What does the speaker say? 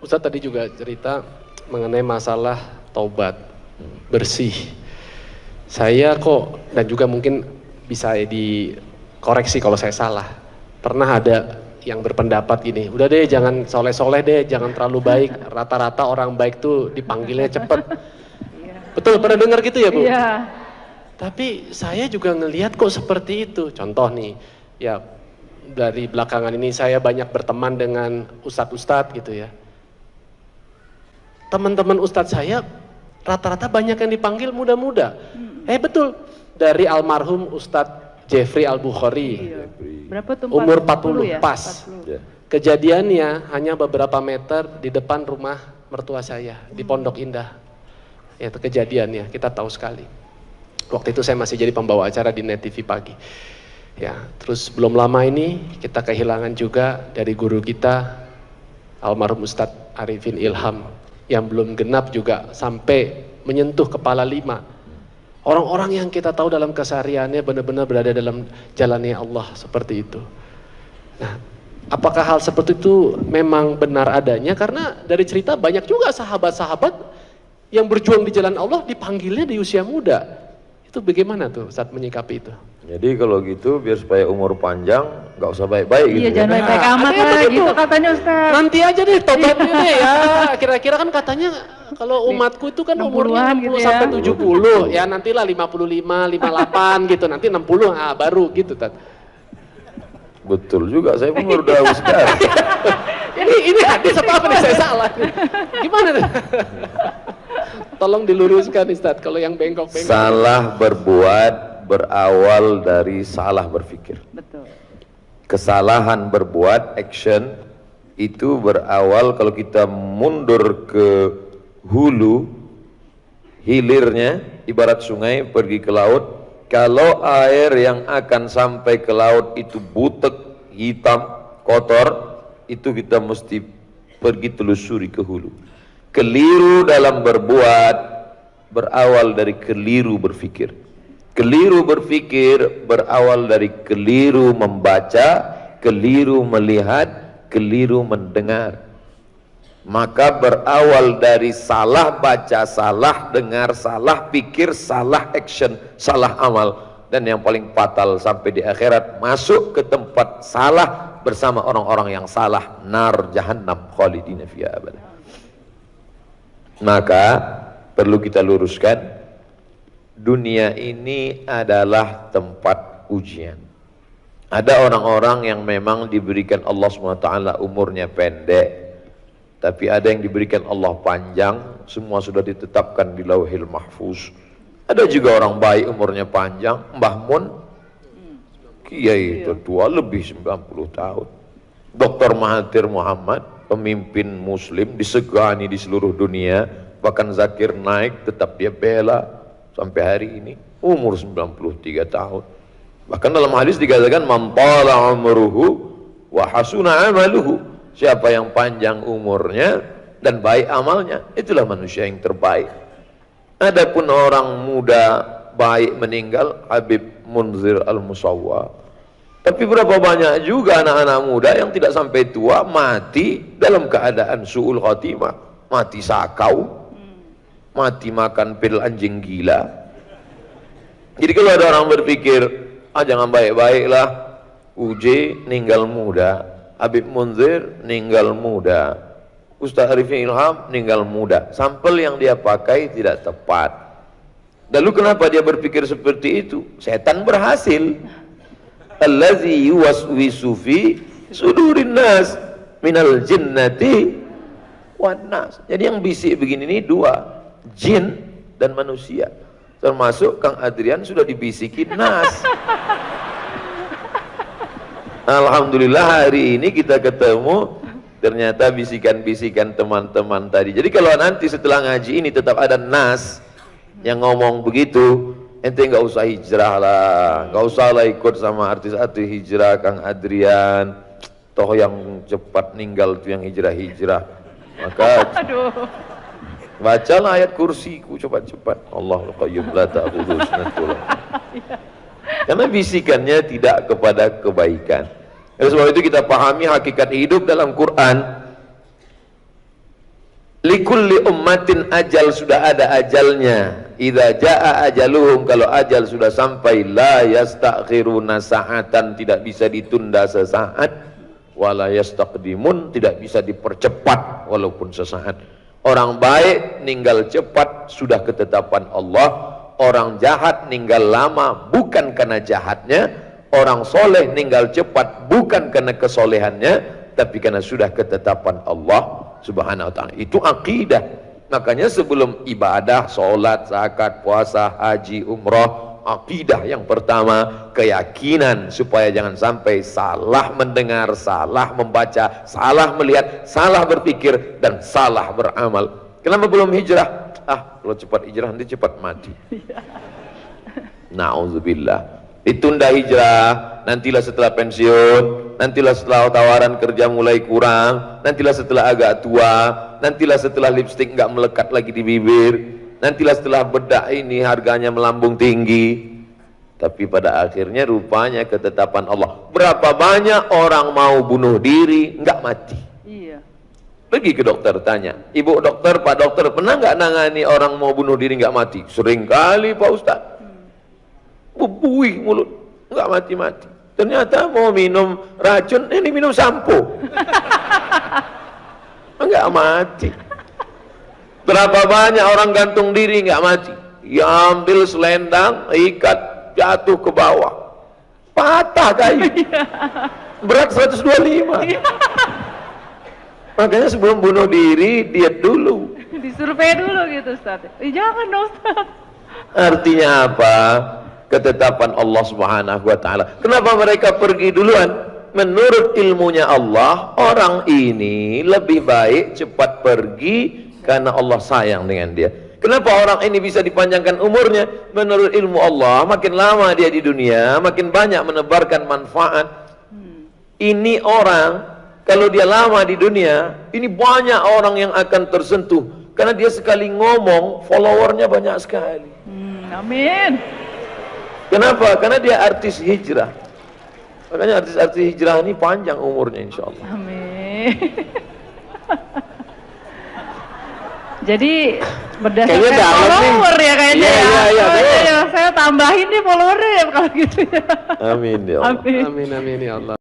Ustadz tadi juga cerita mengenai masalah taubat, bersih. Saya kok, dan juga mungkin bisa dikoreksi kalau saya salah, pernah ada yang berpendapat gini, udah deh jangan soleh-soleh deh, jangan terlalu baik, rata-rata orang baik tuh dipanggilnya cepet. Betul, pernah dengar gitu ya Bu? Iya. Tapi saya juga ngelihat kok seperti itu. Contoh nih, ya dari belakangan ini saya banyak berteman dengan ustadz-ustadz gitu ya. Teman-teman ustadz saya rata-rata banyak yang dipanggil muda-muda. Betul, dari almarhum Ustadz Jeffrey Al-Bukhari. Iya. Berapa tuh? Umur 40 ya? pas. 40. Kejadiannya hanya beberapa meter di depan rumah mertua saya di Pondok Indah. Ya, itu kejadiannya, kita tahu sekali. Waktu itu saya masih jadi pembawa acara di Net TV Pagi. Ya, terus belum lama ini kita kehilangan juga dari guru kita almarhum Ustadz Arifin Ilham yang belum genap juga sampai menyentuh kepala 5. Orang-orang yang kita tahu dalam kesehariannya benar-benar berada dalam jalannya Allah seperti itu. Nah, apakah hal seperti itu memang benar adanya? Karena dari cerita banyak juga sahabat-sahabat yang berjuang di jalan Allah dipanggilnya di usia muda. Itu bagaimana tuh saat menyikapi itu? Jadi kalau gitu biar supaya umur panjang nggak usah baik-baik gitu. Iya, jangan baik-baik amat lah gitu katanya Ustaz. Nanti aja deh tobatnya deh ya. Kira-kira kan katanya kalau umatku itu kan umurnya 60 gitu ya. sampai 70. Ya nantilah 55, 58 gitu. Nanti 60 baru gitu Tat. Betul juga, saya pun baru tahu sekarang. ini hadis apa nih saya salah? Gimana tuh? Tolong diluruskan Ustaz kalau yang bengkok-bengkok. Salah berbuat berawal dari salah berpikir. Betul. Kesalahan berbuat, action, itu berawal kalau kita mundur ke hulu, hilirnya, ibarat sungai pergi ke laut. Kalau air yang akan sampai ke laut itu butek, hitam, kotor, itu kita mesti pergi telusuri ke hulu. Keliru dalam berbuat berawal dari keliru berpikir. Keliru berpikir berawal dari keliru membaca, keliru melihat, keliru mendengar. Maka berawal dari salah baca, salah dengar, salah pikir, salah action, salah amal. Dan yang paling fatal sampai di akhirat, masuk ke tempat salah bersama orang-orang yang salah, nar jahannam khalidina fiha abada. Maka perlu kita luruskan, dunia ini adalah tempat ujian. Ada orang-orang yang memang diberikan Allah SWT umurnya pendek, tapi ada yang diberikan Allah panjang, semua sudah ditetapkan di Lauhil Mahfuz. Ada juga orang baik umurnya panjang, Mbah Mun, kiai tertua lebih 90 tahun. Dr. Mahathir Muhammad, pemimpin muslim disegani di seluruh dunia, bahkan Zakir Naik tetap dia bela sampai hari ini, umur 93 tahun. Bahkan dalam hadis dikatakan man tala umruhu wa hasuna amaluhu, siapa yang panjang umurnya dan baik amalnya, itulah manusia yang terbaik. Adapun orang muda baik meninggal, Habib Munzir Al-Musawwa. Tapi berapa banyak juga anak-anak muda yang tidak sampai tua mati dalam keadaan su'ul khatimah, mati sakau, mati makan pil anjing gila. Jadi kalau ada orang berpikir, jangan baik-baiklah, UJ ninggal muda, Habib Munzir ninggal muda, Ustaz Arifin Ilham ninggal muda, sampel yang dia pakai tidak tepat. Lalu kenapa dia berpikir seperti itu? Setan berhasil. Allazi yuwaswisu fi sudurin nas minal jinnati wan nas. Jadi yang bisik begini ini dua, jin dan manusia. Termasuk Kang Adrian sudah dibisikin nas. Alhamdulillah hari ini kita ketemu, ternyata bisikan-bisikan teman-teman tadi. Jadi kalau nanti setelah ngaji ini tetap ada nas yang ngomong begitu, ente nggak usah hijrah lah, nggak usah lah ikut sama artis-artis hijrah Kang Adrian, toh yang cepat ninggal tuh yang hijrah-hijrah. Maka bacalah ayat kursiku cepat-cepat. Allahul qayyum la ta'khudhuhu sinatun. Karena bisikannya tidak kepada kebaikan. Oleh sebab itu kita pahami hakikat hidup dalam Quran. Likulli ummatin ajal, sudah ada ajalnya. Idza jaa ajaluhum, kalau ajal sudah sampai, la yastakhiruna sa'atan, tidak bisa ditunda sesaat, wala yastaqdimun, tidak bisa dipercepat walaupun sesaat. Orang baik ninggal cepat sudah ketetapan Allah, orang jahat ninggal lama bukan karena jahatnya, orang soleh ninggal cepat bukan karena kesolehannya, tapi karena sudah ketetapan Allah Subhanahu wa ta'ala. Itu akidah. Makanya sebelum ibadah, sholat, zakat, puasa, haji, umrah, akidah yang pertama, keyakinan, supaya jangan sampai salah mendengar, salah membaca, salah melihat, salah berpikir, dan salah beramal. Kenapa belum hijrah? Kalau cepat hijrah nanti cepat mati. Na'udzubillah. Ditunda hijrah, nantilah setelah pensiun, nantilah setelah tawaran kerja mulai kurang, nantilah setelah agak tua, nantilah setelah lipstik nggak melekat lagi di bibir, nantilah setelah bedak ini harganya melambung tinggi. Tapi pada akhirnya rupanya ketetapan Allah. Berapa banyak orang mau bunuh diri nggak mati? Iya. Pergi ke dokter tanya, ibu dokter, pak dokter, pernah nggak nangani orang mau bunuh diri nggak mati? Sering kali pak ustadz. Buih mulut, nggak mati-mati. Ternyata mau minum racun, ini minum sampo, nggak mati. Berapa banyak orang gantung diri nggak mati? Ya ambil selendang, ikat, jatuh ke bawah, patah kayu, berat 125. Makanya sebelum bunuh diri, diet dulu. Disurvei dulu gitu Ustaz. Jangan dong Ustaz. Artinya apa? Ketetapan Allah Subhanahu wa ta'ala. Kenapa mereka pergi duluan? Menurut ilmunya Allah, orang ini lebih baik cepat pergi karena Allah sayang dengan dia. Kenapa orang ini bisa dipanjangkan umurnya? Menurut ilmu Allah, makin lama dia di dunia, makin banyak menebarkan manfaat. Ini orang, kalau dia lama di dunia, ini banyak orang yang akan tersentuh. Karena dia sekali ngomong, followernya banyak sekali. Amin. Kenapa? Karena dia artis hijrah. Makanya artis-artis hijrah ini panjang umurnya insya Allah. Amin. Jadi berdasarkan Kayaknya follower ya kayaknya Iya, ya. Saya tambahin nih followernya ya kalau gitu ya. Amin ya Allah. Amin. Amin amin ya Allah.